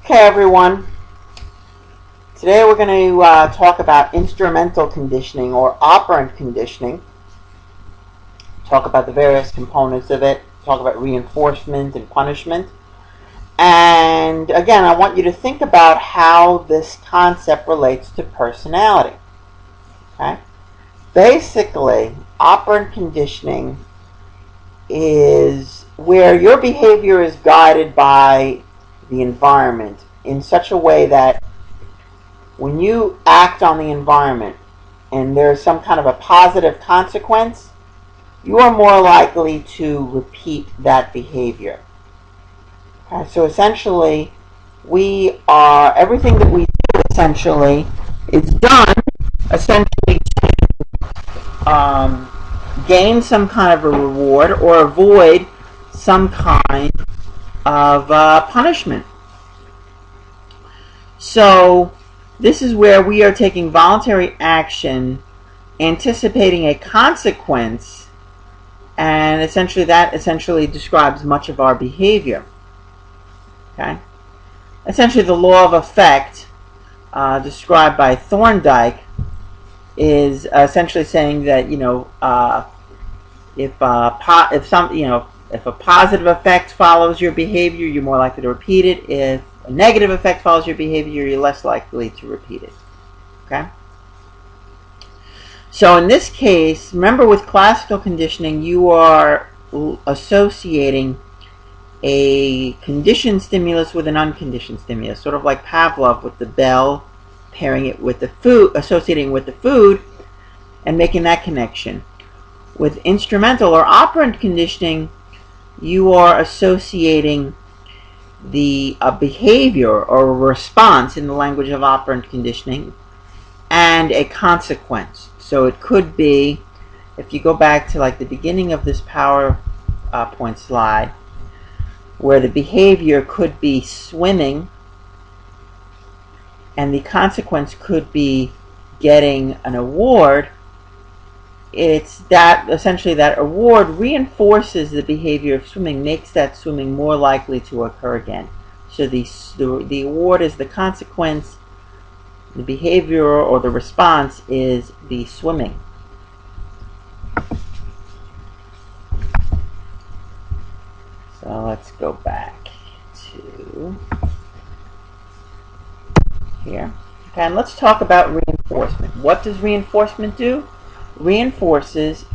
Okay, everyone. Today we're going to talk about instrumental conditioning or operant conditioning. Talk about the various components of it. Talk about reinforcement and punishment. And again, I want you to think about how this concept relates to personality. Okay? Basically, operant conditioning is where your behavior is guided by the environment in such a way that when you act on the environment and there's some kind of a positive consequence, you are more likely to repeat that behavior. Okay, so essentially, everything that we do essentially is done essentially to gain some kind of a reward or avoid some kind of punishment. So this is where we are taking voluntary action, anticipating a consequence, and that essentially describes much of our behavior. Okay? Essentially, the law of effect, described by Thorndike, is essentially saying that if a positive effect follows your behavior, you're more likely to repeat it. If a negative effect follows your behavior, you're less likely to repeat it. Okay? So in this case, remember with classical conditioning, you are associating a conditioned stimulus with an unconditioned stimulus, sort of like Pavlov with the bell, pairing it with the food, associating with the food, and making that connection. With instrumental or operant conditioning, you are associating the behavior or a response in the language of operant conditioning and a consequence. So it could be, if you go back to like the beginning of this PowerPoint slide, where the behavior could be swimming and the consequence could be getting an award, it's that essentially that award reinforces the behavior of swimming, makes that swimming more likely to occur again. So the award is the consequence, the behavior or the response is the swimming. So let's go back to here. Okay, and let's talk about reinforcement. What does reinforcement do? Reinforcement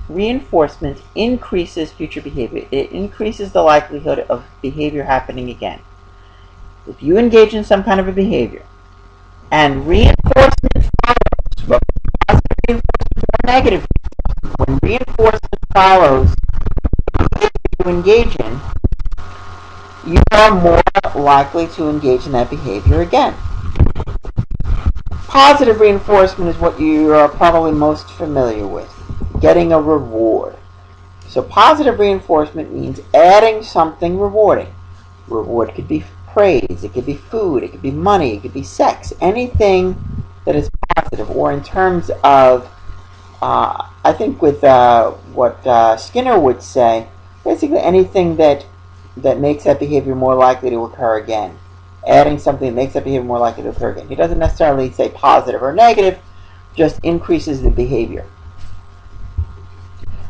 increases future behavior. It increases the likelihood of behavior happening again. If you engage in some kind of a behavior and reinforcement follows, whether positive reinforcement or negative reinforcement, when reinforcement follows the behavior you engage in, you are more likely to engage in that behavior again. Positive reinforcement is what you are probably most familiar with, getting a reward. So positive reinforcement means adding something rewarding. Reward could be praise, it could be food, it could be money, it could be sex, anything that is positive. Or in terms of, I think with what Skinner would say, basically anything that makes that behavior more likely to occur again. Adding something that makes that behavior more likely to occur again. He doesn't necessarily say positive or negative, just increases the behavior.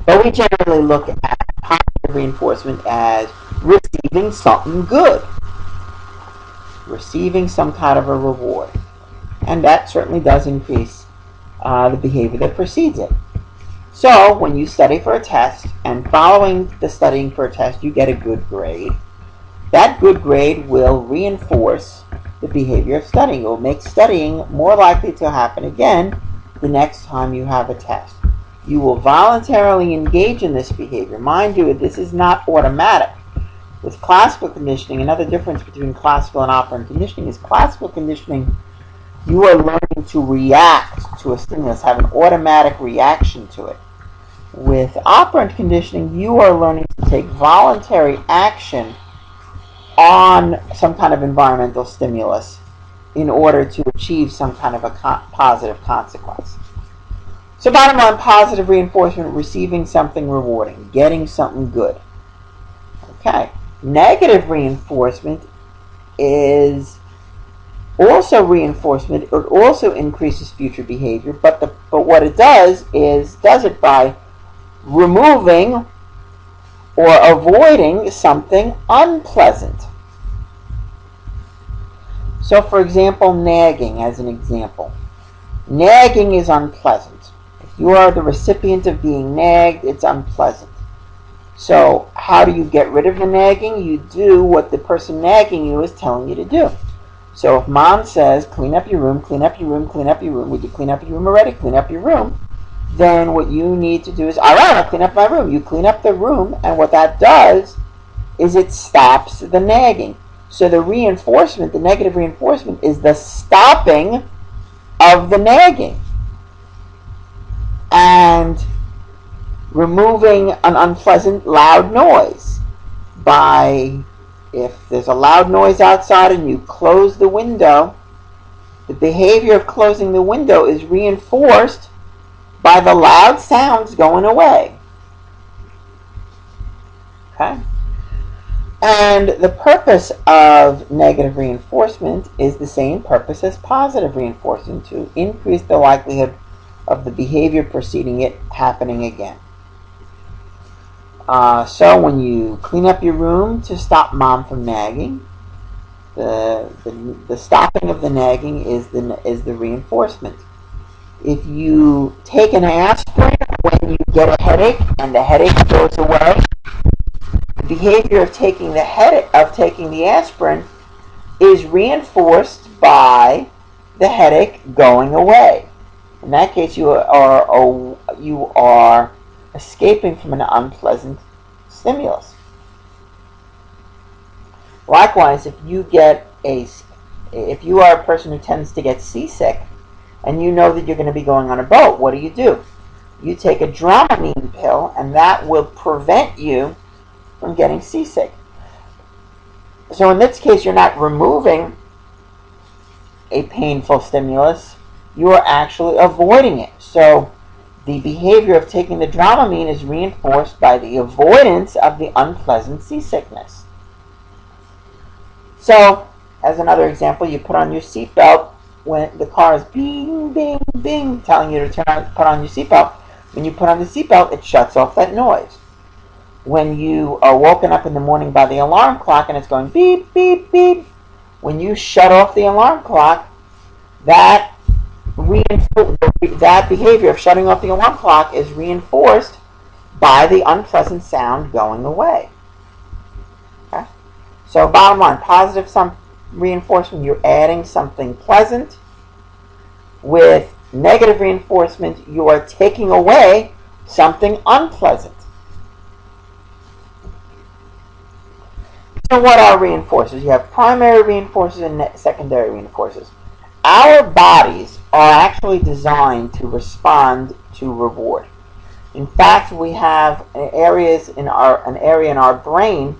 But we generally look at positive reinforcement as receiving something good. Receiving some kind of a reward. And that certainly does increase the behavior that precedes it. So, when you study for a test, and following the studying for a test, you get a good grade, that good grade will reinforce the behavior of studying. It will make studying more likely to happen again the next time you have a test. You will voluntarily engage in this behavior. Mind you, this is not automatic. With classical conditioning, another difference between classical and operant conditioning is classical conditioning, you are learning to react to a stimulus, have an automatic reaction to it. With operant conditioning, you are learning to take voluntary action on some kind of environmental stimulus in order to achieve some kind of a positive consequence. So bottom line, positive reinforcement, receiving something rewarding, getting something good. Okay. Negative reinforcement is Also reinforcement, it also increases future behavior, but what it does it by removing or avoiding something unpleasant. So for example, nagging as an example. Nagging is unpleasant. If you are the recipient of being nagged, it's unpleasant. So how do you get rid of the nagging? You do what the person nagging you is telling you to do. So if mom says, clean up your room, clean up your room, clean up your room, would you clean up your room already? Clean up your room. Then what you need to do is, all right, I'll clean up my room. You clean up the room, and what that does is it stops the nagging. So the reinforcement, the negative reinforcement, is the stopping of the nagging. And removing an unpleasant loud noise by, if there's a loud noise outside and you close the window, the behavior of closing the window is reinforced by the loud sounds going away. Okay? And the purpose of negative reinforcement is the same purpose as positive reinforcement, to increase the likelihood of the behavior preceding it happening again. So when you clean up your room to stop mom from nagging, the stopping of the nagging is the reinforcement. If you take an aspirin when you get a headache and the headache goes away, the behavior of taking the aspirin is reinforced by the headache going away. In that case, you are escaping from an unpleasant stimulus. Likewise, if you are a person who tends to get seasick, and you know that you're going to be going on a boat, what do? You take a Dramamine pill, and that will prevent you from getting seasick. So in this case, you're not removing a painful stimulus, you are actually avoiding it. So the behavior of taking the Dramamine is reinforced by the avoidance of the unpleasant seasickness. So, as another example, you put on your seatbelt when the car is bing, bing, bing, telling you to put on your seatbelt. When you put on the seatbelt, it shuts off that noise. When you are woken up in the morning by the alarm clock and it's going beep, beep, beep, when you shut off the alarm clock, that behavior of shutting off the alarm clock is reinforced by the unpleasant sound going away. Okay? So bottom line, positive reinforcement, you're adding something pleasant. With negative reinforcement, you are taking away something unpleasant. So what are reinforcers? You have primary reinforcers and secondary reinforcers. Our bodies are actually designed to respond to reward. In fact, we have an area in our brain,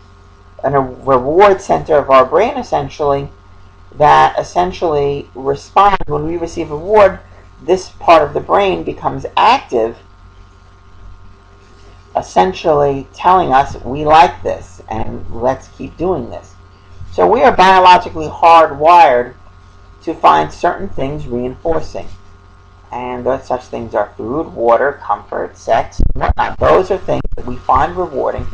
and a reward center of our brain essentially, that essentially responds when we receive a reward. This part of the brain becomes active, essentially telling us we like this and let's keep doing this. So we are biologically hardwired to find certain things reinforcing. And those such things are food, water, comfort, sex, and whatnot. Those are things that we find rewarding,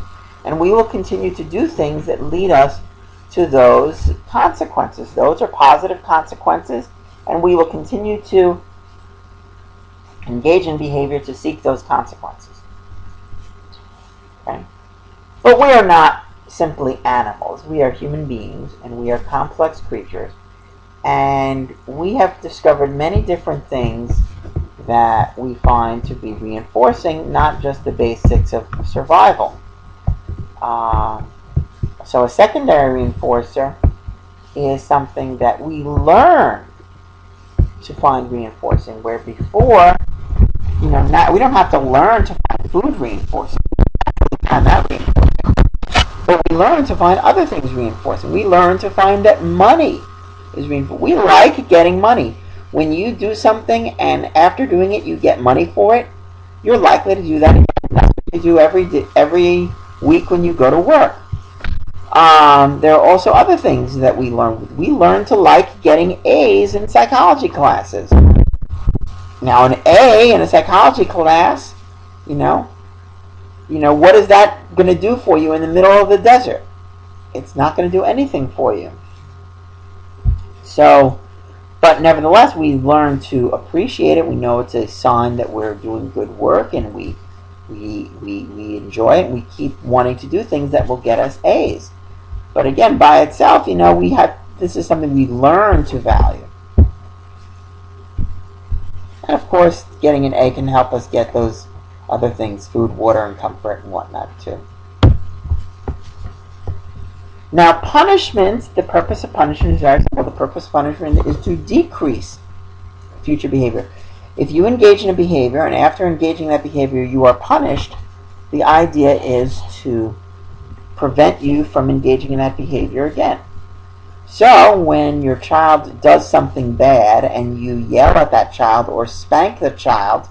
and we will continue to do things that lead us to those consequences. Those are positive consequences, and we will continue to engage in behavior to seek those consequences. Okay? But we are not simply animals. We are human beings, and we are complex creatures. And we have discovered many different things that we find to be reinforcing, not just the basics of survival. So a secondary reinforcer is something that we learn to find reinforcing, where before, we don't have to learn to find food reinforcing. We find that reinforcing. But we learn to find other things reinforcing. We learn to find that money is reinforcing. We like getting money. When you do something and after doing it you get money for it, you're likely to do that again. That's what you do every week when you go to work. There are also other things that we learn. We learn to like getting A's in psychology classes. Now, an A in a psychology class, what is that going to do for you in the middle of the desert? It's not going to do anything for you. So, but nevertheless, we learn to appreciate it. We know it's a sign that we're doing good work, and we enjoy it. We keep wanting to do things that will get us A's. But again, by itself, this is something we learn to value. And of course, getting an A can help us get those other things, food, water, and comfort, and whatnot too. Now, punishment, the purpose of punishment is very simple. The purpose of punishment is to decrease future behavior. If you engage in a behavior, and after engaging that behavior you are punished, the idea is to prevent you from engaging in that behavior again. So, when your child does something bad and you yell at that child or spank the child,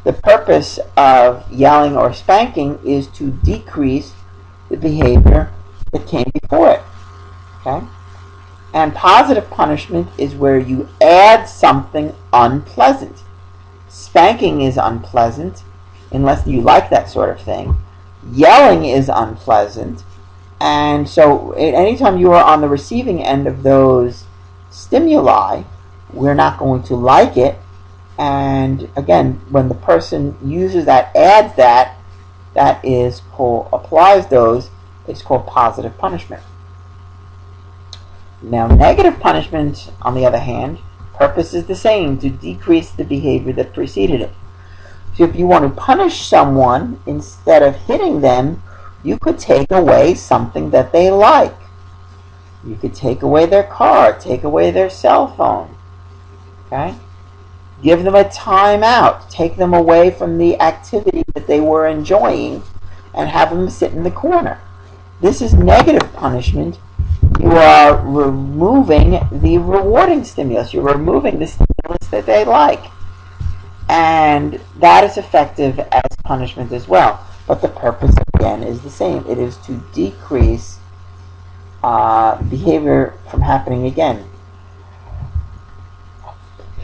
the purpose of yelling or spanking is to decrease the behavior that came before it. Okay? And positive punishment is where you add something unpleasant. Spanking is unpleasant, unless you like that sort of thing. Yelling is unpleasant. And so anytime you are on the receiving end of those stimuli, we're not going to like it. And again, when the person uses that, adds that, applies those, it's called positive punishment. Now, negative punishment, on the other hand, purpose is the same, to decrease the behavior that preceded it. So if you want to punish someone, instead of hitting them, you could take away something that they like. You could take away their car, take away their cell phone. Okay? Give them a timeout. Take them away from the activity that they were enjoying and have them sit in the corner. This is negative punishment. You are removing the rewarding stimulus. You're removing the stimulus that they like. And that is effective as punishment as well. But the purpose, again, is the same. It is to decrease behavior from happening again.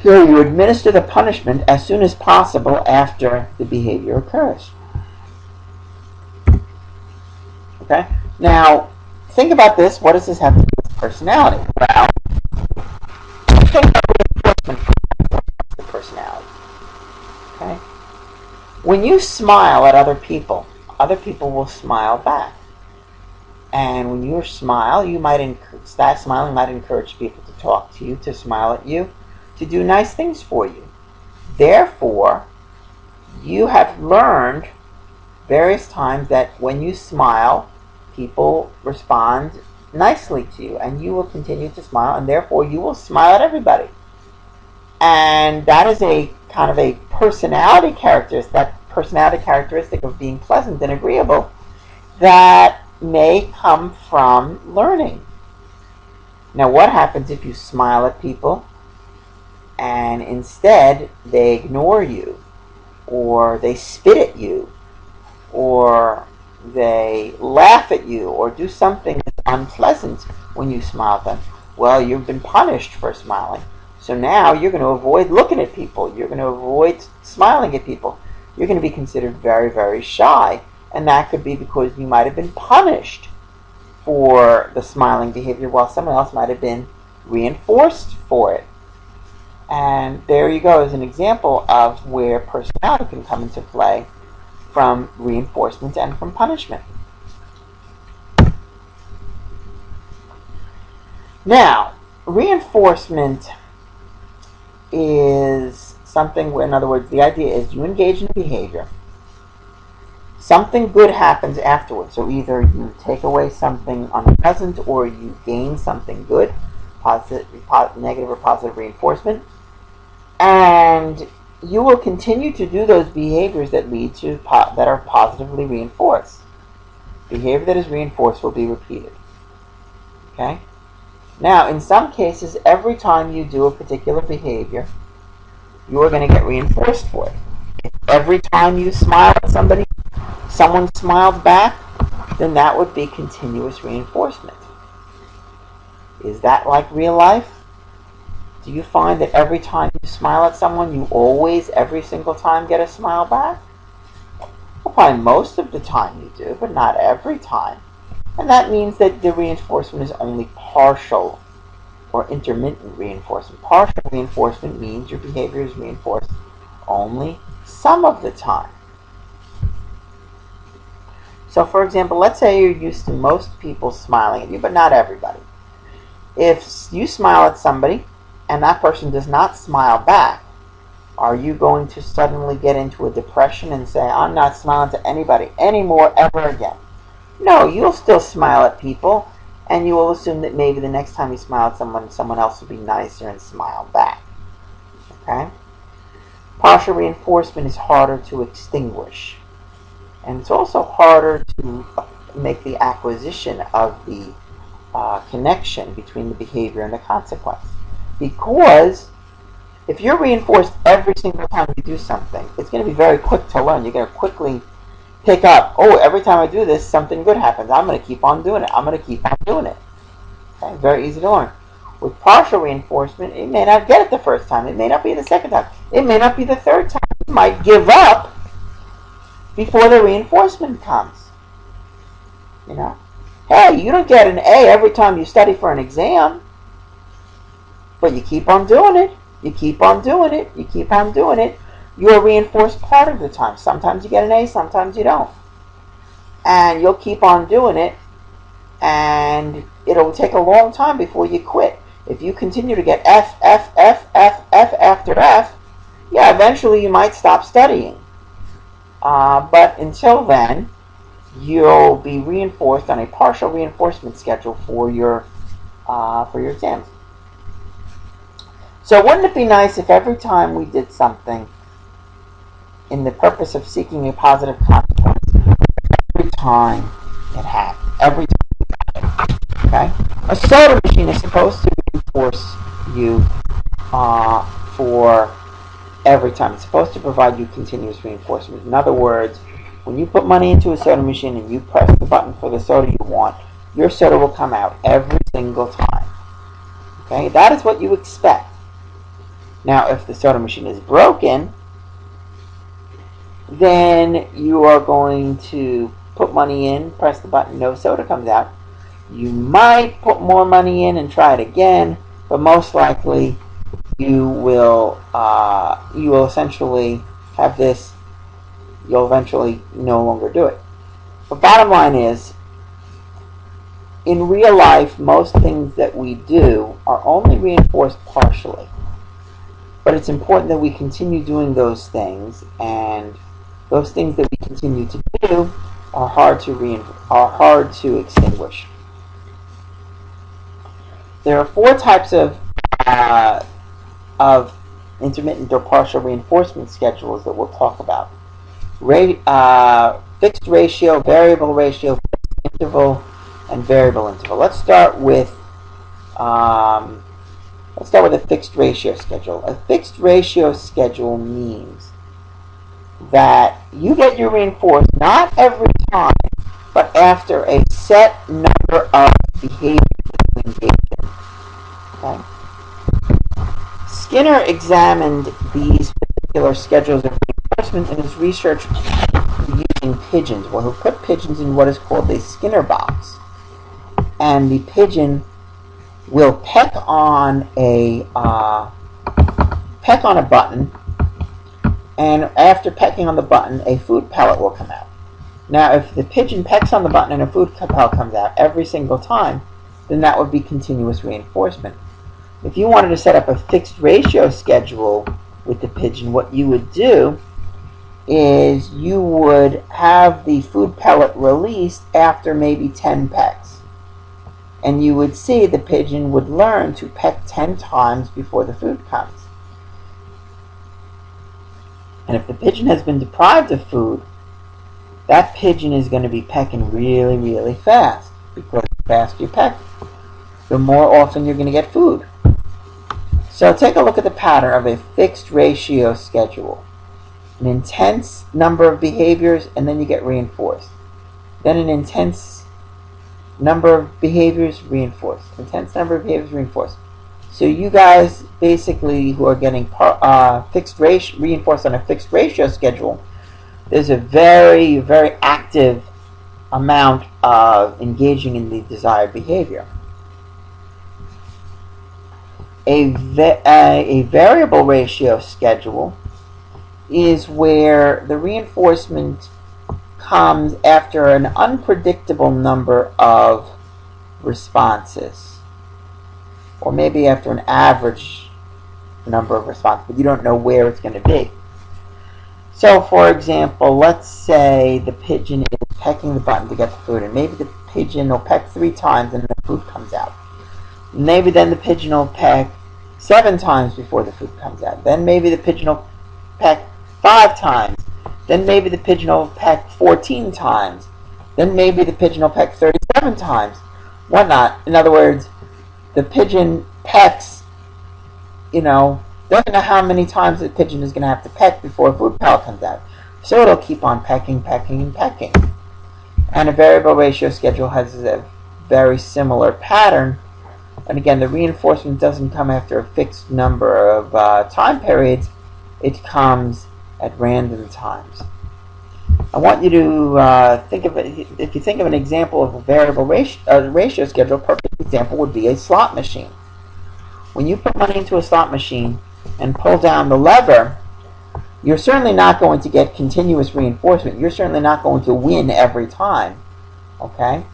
So you administer the punishment as soon as possible after the behavior occurs. Okay? Now, think about this. What does this have to do with personality? Well, think about reinforcement for the personality. Okay? When you smile at other people will smile back. And when you smile, that smiling might encourage people to talk to you, to smile at you, to do nice things for you. Therefore, you have learned various times that when you smile, people respond nicely to you, and you will continue to smile, and therefore you will smile at everybody. And that is a kind of a personality characteristic of being pleasant and agreeable that may come from learning. Now, what happens if you smile at people and instead they ignore you, or they spit at you, or they laugh at you, or do something that's unpleasant when you smile at them? Well, you've been punished for smiling. So now you're going to avoid looking at people. You're going to avoid smiling at people. You're going to be considered very, very shy. And that could be because you might have been punished for the smiling behavior, while someone else might have been reinforced for it. And there you go, as an example of where personality can come into play from reinforcement and from punishment. Now, reinforcement is something where, in other words, the idea is you engage in behavior, something good happens afterwards. So either you take away something unpleasant or you gain something good, negative or positive reinforcement, and you will continue to do those behaviors that lead to that are positively reinforced. Behavior that is reinforced will be repeated. Okay? Now, in some cases, every time you do a particular behavior, you are going to get reinforced for it. If every time you smile at somebody, someone smiles back, then that would be continuous reinforcement. Is that like real life? Do you find that every time you smile at someone, you always, every single time, get a smile back? Well, probably most of the time you do, but not every time. And that means that the reinforcement is only partial or intermittent reinforcement. Partial reinforcement means your behavior is reinforced only some of the time. So, for example, let's say you're used to most people smiling at you, but not everybody. If you smile at somebody and that person does not smile back, are you going to suddenly get into a depression and say, I'm not smiling to anybody anymore ever again? No, you'll still smile at people, and you will assume that maybe the next time you smile at someone else will be nicer and smile back. Okay? Partial reinforcement is harder to extinguish. And it's also harder to make the acquisition of the connection between the behavior and the consequence. Because if you're reinforced every single time you do something, it's going to be very quick to learn. You're going to quickly pick up, oh, every time I do this, something good happens. I'm going to keep on doing it. I'm going to keep on doing it. Okay? Very easy to learn. With partial reinforcement, it may not get it the first time. It may not be the second time. It may not be the third time. You might give up before the reinforcement comes. You know? Hey, you don't get an A every time you study for an exam, but you keep on doing it. You keep on doing it. You keep on doing it. You are reinforced part of the time. Sometimes you get an A, sometimes you don't. And you'll keep on doing it, and it'll take a long time before you quit. If you continue to get F, F, F, F, F after F, yeah, eventually you might stop studying. But until then, you'll be reinforced on a partial reinforcement schedule for your exams. So wouldn't it be nice if every time we did something in the purpose of seeking a positive consequence, every time it happened, every time it happened, okay? A soda machine is supposed to reinforce you for every time. It's supposed to provide you continuous reinforcement. In other words, when you put money into a soda machine and you press the button for the soda you want, your soda will come out every single time. Okay? That is what you expect. Now, if the soda machine is broken, then you are going to put money in, press the button, no soda comes out. You might put more money in and try it again, but most likely you will essentially have this, you'll eventually no longer do it. The bottom line is, in real life, most things that we do are only reinforced partially. But it's important that we continue doing those things, and those things that we continue to do are hard to extinguish. There are 4 types of intermittent or partial reinforcement schedules that we'll talk about: fixed ratio, variable ratio, fixed interval, and variable interval. Let's start with a fixed ratio schedule. A fixed ratio schedule means that you get your reinforced not every time, but after a set number of behaviors that you engage in. Okay? Skinner examined these particular schedules of reinforcement in his research using pigeons. Well, he'll put pigeons in what is called a Skinner box, and the pigeon will peck on a button, and after pecking on the button, a food pellet will come out. Now, if the pigeon pecks on the button and a food pellet comes out every single time, then that would be continuous reinforcement. If you wanted to set up a fixed ratio schedule with the pigeon, what you would do is you would have the food pellet released after maybe 10 pecks. And you would see the pigeon would learn to peck 10 times before the food comes. And if the pigeon has been deprived of food, that pigeon is going to be pecking really, really fast, because the faster you peck, the more often you're going to get food. So take a look at the pattern of a fixed ratio schedule. An intense number of behaviors, and then you get reinforced. then an intense number of behaviors reinforced. Intense number of behaviors reinforced. So you guys basically who are getting fixed ratio, reinforced on a fixed ratio schedule, there's a very, very active amount of engaging in the desired behavior. A variable ratio schedule is where the reinforcement comes after an unpredictable number of responses, or maybe after an average number of responses, but you don't know where it's going to be. So, for example, let's say the pigeon is pecking the button to get the food, and maybe the pigeon will peck 3 times and the food comes out. Maybe then the pigeon will peck 7 times before the food comes out. Then maybe the pigeon will peck 5 times. Then maybe the pigeon will peck 14 times. Then maybe the pigeon will peck 37 times. Whatnot. In other words, the pigeon pecks, doesn't know how many times the pigeon is going to have to peck before a food pile comes out. So it'll keep on pecking, pecking, and pecking. And a variable ratio schedule has a very similar pattern. And again, the reinforcement doesn't come after a fixed number of time periods. It comes at random times. I want you to think of it. If you think of an example of a variable ratio schedule, a perfect example would be a slot machine. When you put money into a slot machine and pull down the lever, you're certainly not going to get continuous reinforcement. You're certainly not going to win every time. Okay?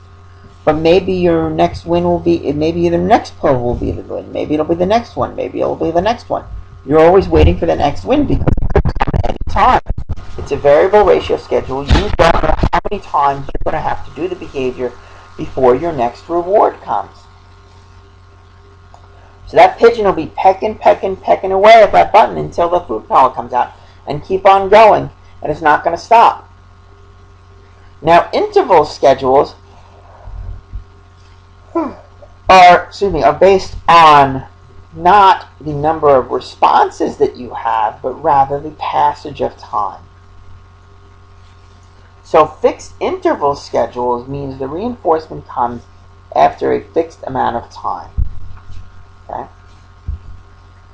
But maybe your next win will be, maybe your next pull will be the win. Maybe it'll be the next one. Maybe it'll be the next one. You're always waiting for the next win because it could come at any time. It's a variable ratio schedule. You don't know how many times you're going to have to do the behavior before your next reward comes. So that pigeon will be pecking, pecking, pecking away at that button until the food pile comes out and keep on going, and it's not going to stop. Now, interval schedules are based on not the number of responses that you have, but rather the passage of time. So fixed interval schedules means the reinforcement comes after a fixed amount of time. Okay?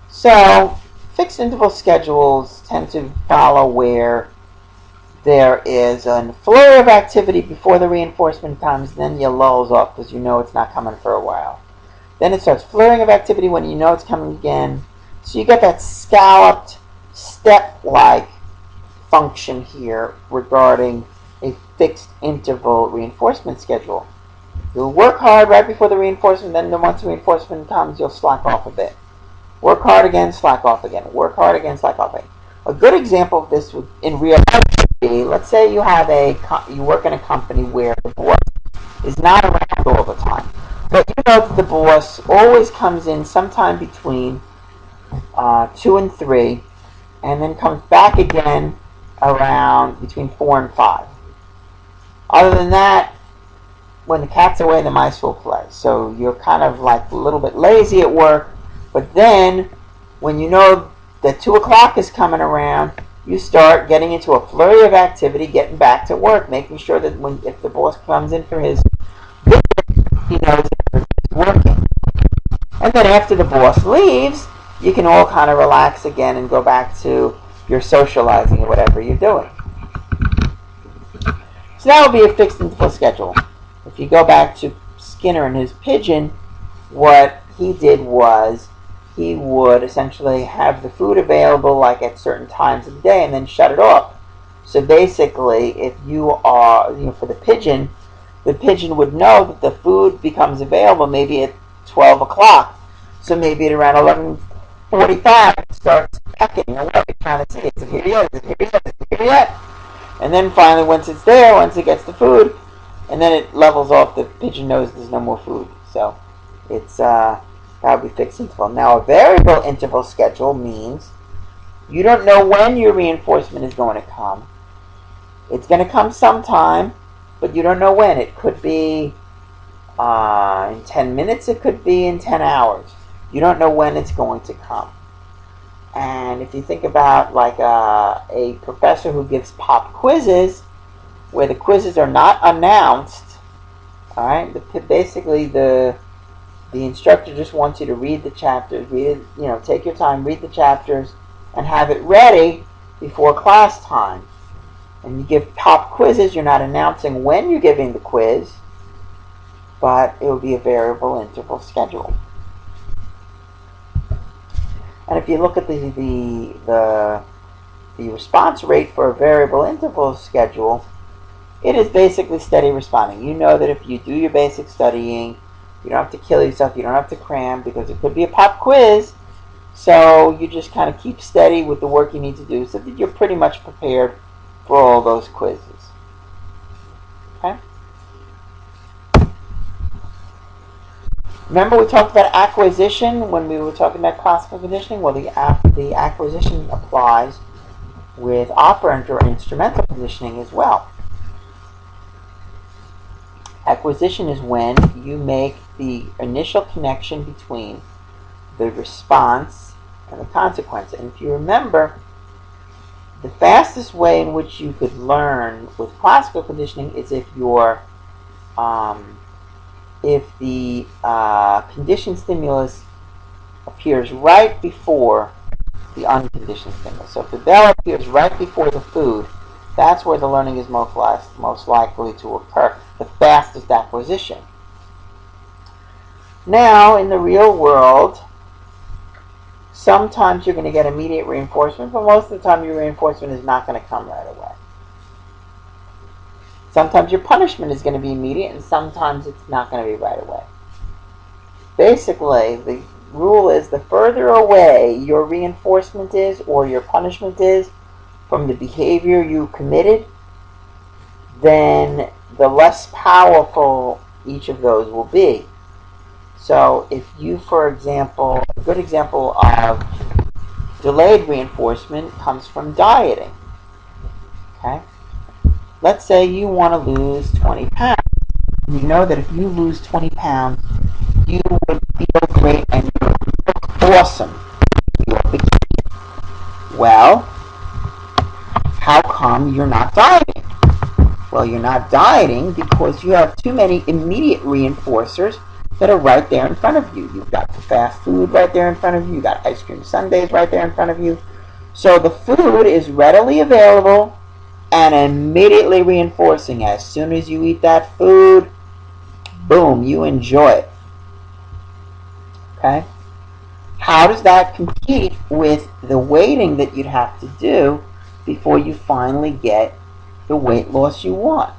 So fixed interval schedules tend to follow where there is a flurry of activity before the reinforcement comes, then you lulls off because you know it's not coming for a while. Then it starts flurrying of activity when you know it's coming again. So you get that scalloped, step-like function here regarding a fixed interval reinforcement schedule. You'll work hard right before the reinforcement, then once the reinforcement comes, you'll slack off a bit. Work hard again, slack off again. Work hard again, slack off again. A good example of this in real life would be, let's say you work in a company where the boss is not around all the time. But you know that the boss always comes in sometime between 2 and 3, and then comes back again around between 4 and 5. Other than that, when the cat's away, the mice will play. So you're kind of like a little bit lazy at work, but then when you know that 2 o'clock is coming around, you start getting into a flurry of activity, getting back to work, making sure that if the boss comes in for his visit, he knows that he's working. And then after the boss leaves, you can all kind of relax again and go back to your socializing or whatever you're doing. So that would be a fixed interval schedule. If you go back to Skinner and his pigeon, what he did was he would essentially have the food available like at certain times of the day and then shut it off. So basically, if you are, for the pigeon would know that the food becomes available maybe at 12 o'clock. So maybe at around 11:45 it starts pecking away, trying to see, is it here yet? Is it here yet? Is it here yet? And then finally, once it's there, once it gets the food, and then it levels off, the pigeon knows there's no more food. So it's probably fixed interval. Now, a variable interval schedule means you don't know when your reinforcement is going to come. It's going to come sometime, but you don't know when. It could be in 10 minutes. It could be in 10 hours. You don't know when it's going to come. And if you think about like a professor who gives pop quizzes, where the quizzes are not announced, all right, basically the instructor just wants you to read the chapters, take your time, read the chapters, and have it ready before class time. And you give pop quizzes. You're not announcing when you're giving the quiz, but it will be a variable interval schedule. And if you look at the response rate for a variable interval schedule, it is basically steady responding. You know that if you do your basic studying, you don't have to kill yourself, you don't have to cram, because it could be a pop quiz. So you just kind of keep steady with the work you need to do so that you're pretty much prepared for all those quizzes. Okay? Remember we talked about acquisition when we were talking about classical conditioning? Well, the acquisition applies with operant or instrumental conditioning as well. Acquisition is when you make the initial connection between the response and the consequence. And if you remember, the fastest way in which you could learn with classical conditioning is if the conditioned stimulus appears right before the unconditioned stimulus. So if the bell appears right before the food, that's where the learning is most likely to occur, the fastest acquisition. Now, in the real world, sometimes you're going to get immediate reinforcement, but most of the time your reinforcement is not going to come right away. Sometimes your punishment is going to be immediate, and sometimes it's not going to be right away. Basically, the rule is the further away your reinforcement is or your punishment is from the behavior you committed, then the less powerful each of those will be. So if you, for example, a good example of delayed reinforcement comes from dieting. Okay? Let's say you want to lose 20 pounds. You know that if you lose 20 pounds, you would feel great and you would look awesome in your bikini. Well, how come you're not dieting? Well, you're not dieting because you have too many immediate reinforcers that are right there in front of you. You've got the fast food right there in front of you. You've got ice cream sundaes right there in front of you. So the food is readily available and immediately reinforcing. As soon as you eat that food, boom, you enjoy it. Okay? How does that compete with the waiting that you'd have to do before you finally get the weight loss you want?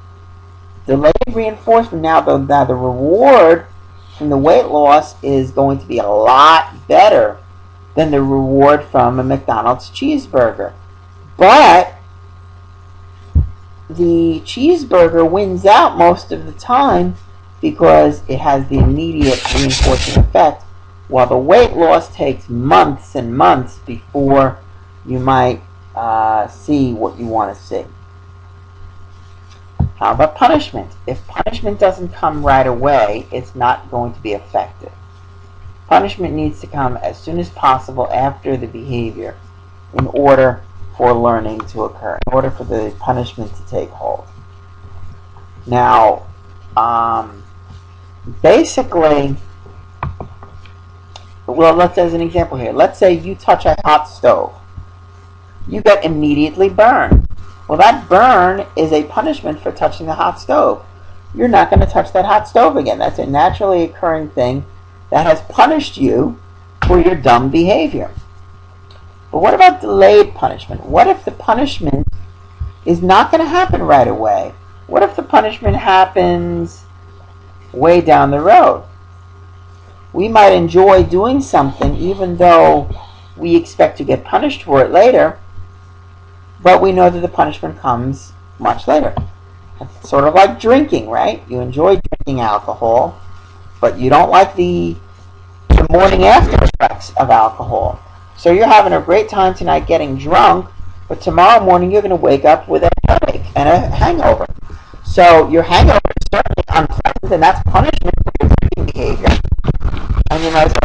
Delayed reinforcement, now the reward from the weight loss is going to be a lot better than the reward from a McDonald's cheeseburger. But the cheeseburger wins out most of the time because it has the immediate reinforcing effect, while the weight loss takes months and months before you might see what you want to see. How about punishment? If punishment doesn't come right away, it's not going to be effective. Punishment needs to come as soon as possible after the behavior in order for learning to occur, in order for the punishment to take hold. Now, basically, well, let's as an example here. Let's say you touch a hot stove. You get immediately burned. Well, that burn is a punishment for touching the hot stove. You're not going to touch that hot stove again. That's a naturally occurring thing that has punished you for your dumb behavior. But what about delayed punishment? What if the punishment is not going to happen right away? What if the punishment happens way down the road? We might enjoy doing something even though we expect to get punished for it later, but we know that the punishment comes much later. It's sort of like drinking, right? You enjoy drinking alcohol, but you don't like the morning after effects of alcohol. So you're having a great time tonight getting drunk, but tomorrow morning you're going to wake up with a headache and a hangover. So your hangover is certainly unpleasant, and that's punishment for your drinking behavior. And you might say,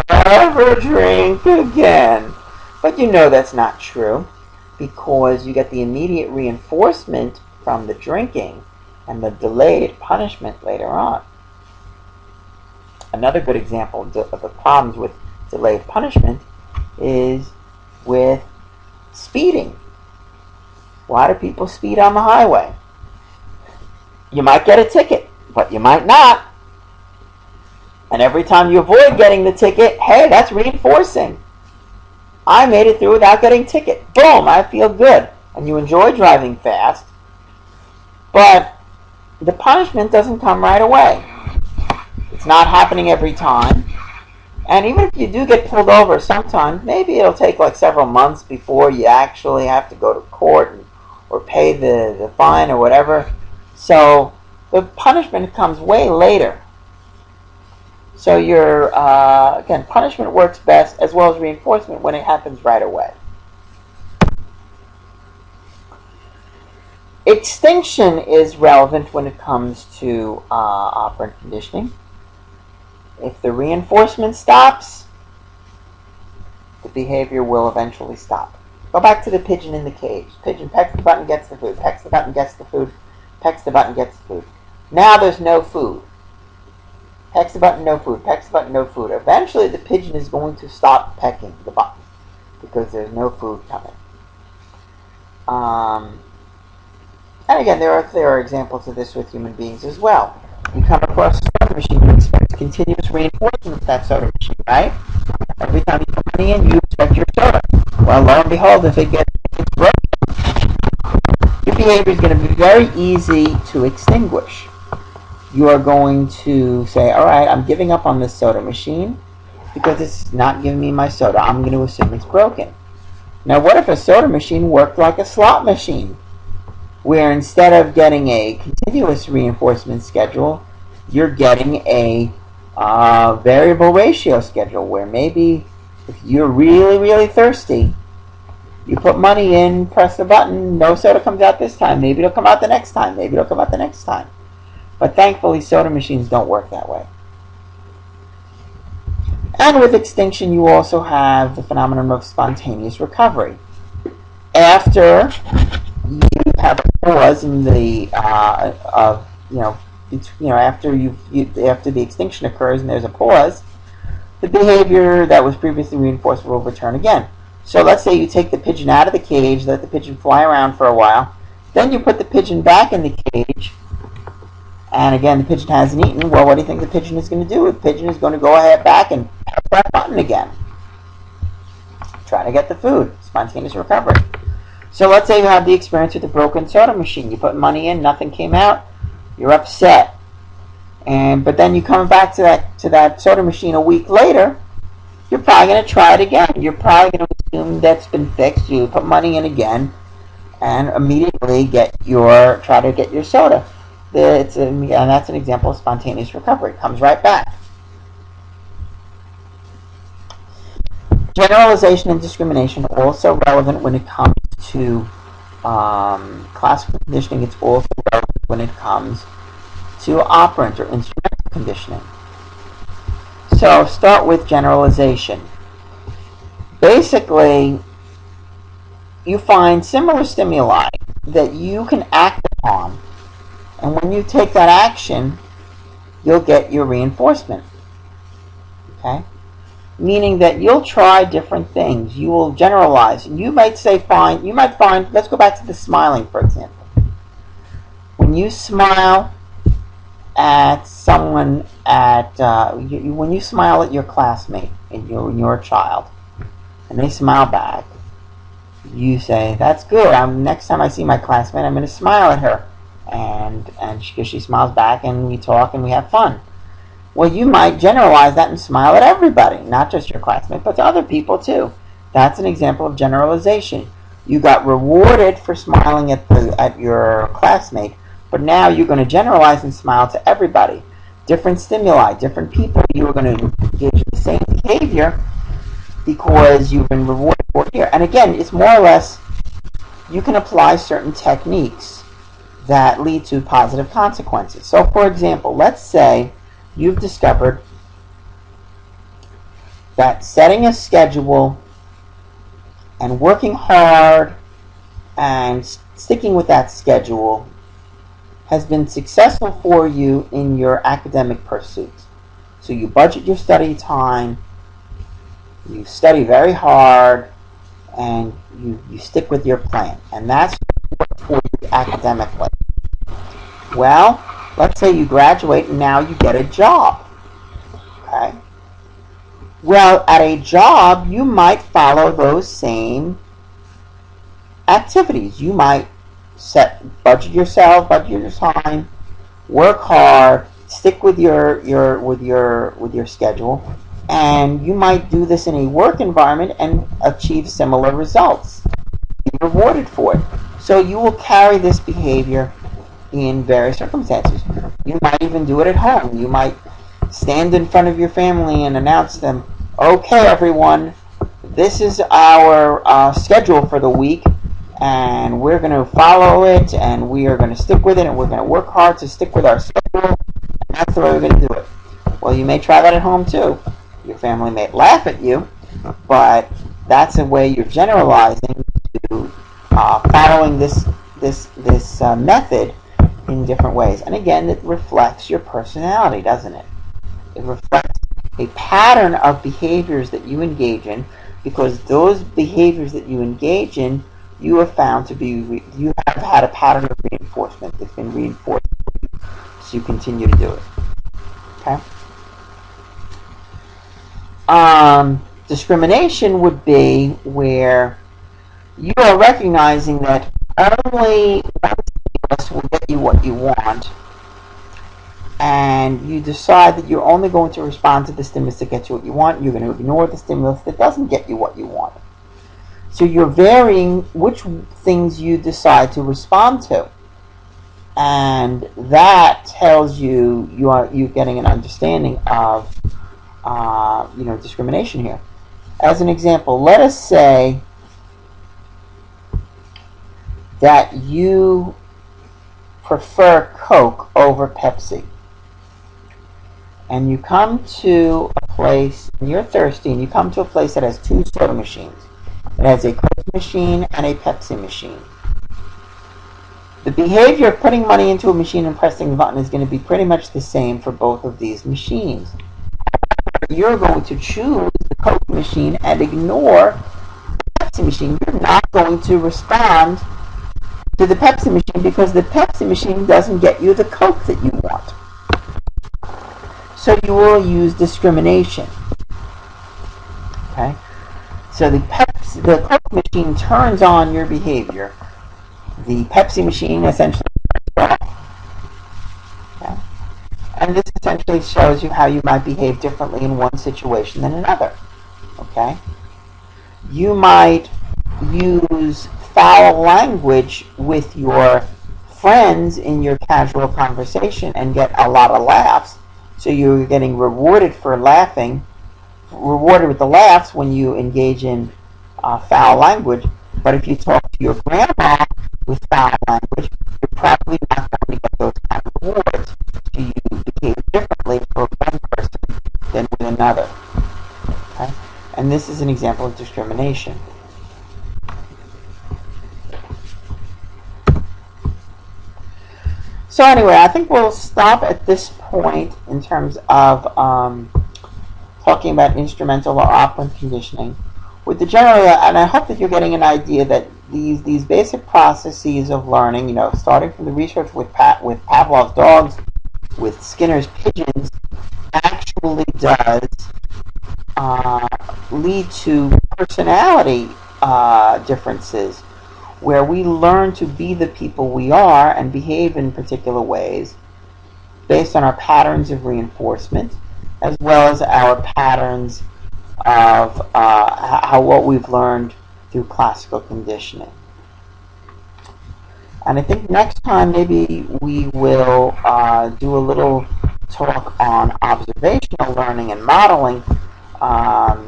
I'll never drink again. But you know that's not true, because you get the immediate reinforcement from the drinking and the delayed punishment later on. Another good example of the problems with delayed punishment is with speeding. Why do people speed on the highway? You might get a ticket, but you might not. And every time you avoid getting the ticket, hey, that's reinforcing. I made it through without getting a ticket. Boom, I feel good. And you enjoy driving fast, but the punishment doesn't come right away. It's not happening every time. And even if you do get pulled over sometimes, maybe it'll take like several months before you actually have to go to court or pay the fine or whatever. So the punishment comes way later. So again, punishment works best as well as reinforcement when it happens right away. Extinction is relevant when it comes to operant conditioning. If the reinforcement stops, the behavior will eventually stop. Go back to the pigeon in the cage. Pigeon pecks the button, gets the food. Pecks the button, gets the food. Pecks the button, gets the food. Now there's no food. Pecks the button, no food. Pecks the button, no food. Eventually the pigeon is going to stop pecking the button because there's no food coming. And again, there are examples of this with human beings as well. You come across a soda machine, you expect continuous reinforcement with that soda machine, right? Every time you put money in, you expect your soda. Well, lo and behold, if it gets broken, your behavior is going to be very easy to extinguish. You are going to say, all right, I'm giving up on this soda machine because it's not giving me my soda. I'm going to assume it's broken. Now, what if a soda machine worked like a slot machine, where instead of getting a continuous reinforcement schedule, you're getting a variable ratio schedule, where maybe if you're really, really thirsty, you put money in, press the button, no soda comes out this time. Maybe it'll come out the next time. Maybe it'll come out the next time. But thankfully, soda machines don't work that way. And with extinction, you also have the phenomenon of spontaneous recovery. After you have a pause in the after the extinction occurs and there's a pause, the behavior that was previously reinforced will return again. So let's say you take the pigeon out of the cage, let the pigeon fly around for a while, then you put the pigeon back in the cage, and again the pigeon hasn't eaten. Well, what do you think the pigeon is going to do? The pigeon is going to go ahead back and press that button again, try to get the food. Spontaneous recovery. So let's say you have the experience with the broken soda machine. You put money in, nothing came out, you're upset. But then you come back to that soda machine a week later, you're probably going to try it again. You're probably going to assume that's been fixed. You put money in again and immediately try to get your soda. And that's an example of spontaneous recovery. It comes right back. Generalization and discrimination are also relevant when it comes to classical conditioning. It's also relevant when it comes to operant or instrumental conditioning. So start with generalization. Basically, you find similar stimuli that you can act upon, and when you take that action, you'll get your reinforcement. Okay? Meaning that you'll try different things. You will generalize. You might find, let's go back to the smiling, for example. When you smile at someone when you smile at your classmate and you're a child, and they smile back, you say, that's good. Next time I see my classmate, I'm going to smile at her. And she smiles back, and we talk and we have fun. Well, you might generalize that and smile at everybody, not just your classmate, but to other people too. That's an example of generalization. You got rewarded for smiling at your classmate, but now you're going to generalize and smile to everybody. Different stimuli, different people, you are going to engage in the same behavior because you've been rewarded for it here. And again, it's more or less, you can apply certain techniques that lead to positive consequences. So, for example, let's say you've discovered that setting a schedule and working hard and sticking with that schedule has been successful for you in your academic pursuits. So you budget your study time, you study very hard, and you stick with your plan. And that's for you academically. Well, let's say you graduate and now you get a job. Okay? Well, at a job, you might follow those same activities. You might budget yourself, budget your time, work hard, stick with your schedule, and you might do this in a work environment and achieve similar results. Be rewarded for it. So you will carry this behavior in various circumstances. You might even do it at home. You might stand in front of your family and announce to them, okay, everyone, this is our schedule for the week, and we're going to follow it, and we are going to stick with it, and we're going to work hard to stick with our schedule, and that's the way we're going to do it. Well, you may try that at home too. Your family may laugh at you, but that's a way you're generalizing to following this method in different ways. And again, it reflects your personality, doesn't it? It reflects a pattern of behaviors that you engage in, because those behaviors that you engage in, you have found to be, you have had a pattern of reinforcement that's been reinforced for you, so you continue to do it. Okay? Discrimination would be where you are recognizing that only one stimulus will get you what you want, and you decide that you're only going to respond to the stimulus that gets you what you want. You're going to ignore the stimulus that doesn't get you what you want. So you're varying which things you decide to respond to, and that tells you you're getting an understanding of discrimination here. As an example, let us say that you prefer Coke over Pepsi, and you come to a place, and you're thirsty, and you come to a place that has two soda machines. It has a Coke machine and a Pepsi machine. The behavior of putting money into a machine and pressing the button is going to be pretty much the same for both of these machines. You're going to choose the Coke machine and ignore the Pepsi machine. You're not going to respond to the Pepsi machine because the Pepsi machine doesn't get you the Coke that you want. So you will use discrimination. Okay? So the Coke machine turns on your behavior. The Pepsi machine essentially turns it off. Okay? And this essentially shows you how you might behave differently in one situation than another. Okay? You might use foul language with your friends in your casual conversation and get a lot of laughs. So you're getting rewarded for laughing, rewarded with the laughs when you engage in foul language. But if you talk to your grandma with foul language, you're probably not going to get those kind of rewards. So you behave differently for one person than with another. Okay? And this is an example of discrimination. So anyway, I think we'll stop at this point in terms of talking about instrumental or operant conditioning. With the general, and I hope that you're getting an idea that these basic processes of learning, starting from the research with Pavlov's dogs, with Skinner's pigeons, actually does lead to personality differences, where we learn to be the people we are and behave in particular ways based on our patterns of reinforcement, as well as our patterns of what we've learned through classical conditioning. And I think next time maybe we will do a little talk on observational learning and modeling, kind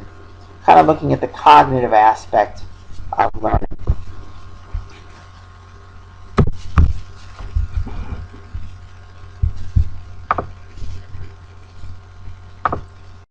of looking at the cognitive aspect of learning.